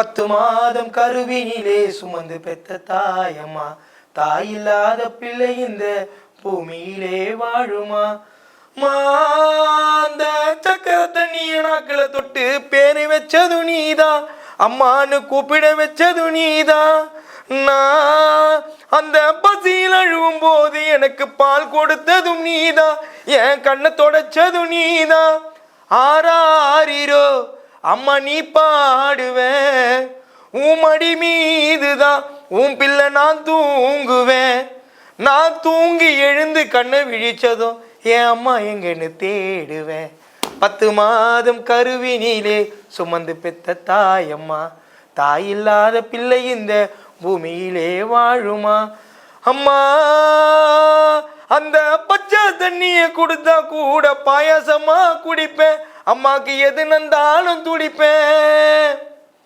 10 மாதம் கருவினிலே சுமந்து பெத்த தாயம்மா, தாயில்லாத பிள்ளை இந்த பூமியிலே வாழுமா. அந்த சக்கர தண்ணிய நாக்களை தொட்டு பேரை வச்சது நீதான், அம்மானு கூப்பிட வச்சது நீதான். நான் அந்த பசியில் அழுவும் போது எனக்கு பால் கொடுத்ததும் நீதான், என் கண்ணை தொடச்சதும் நீதான். ஆராரிரோ அம்மா நீ பாடுவேன், உன் மடி மீதுதான் உன் பிள்ளை நான் தூங்குவேன். நான் தூங்கி எழுந்து கண்ணை விழிச்சதும் என் அம்மா எங்கன்னு தேடுவேன். 10 மாதம் கருவினிலே சுமந்து பெத்த தாயம்மா, தாயில்லாத பிள்ளை இந்த பூமியிலே வாழுமா. அம்மா அந்த பச்சை தண்ணிய கொடுத்தா கூட பாயாசமா குடிப்பேன், அம்மாக்கு எது நந்தாலும் துடிப்பேன்.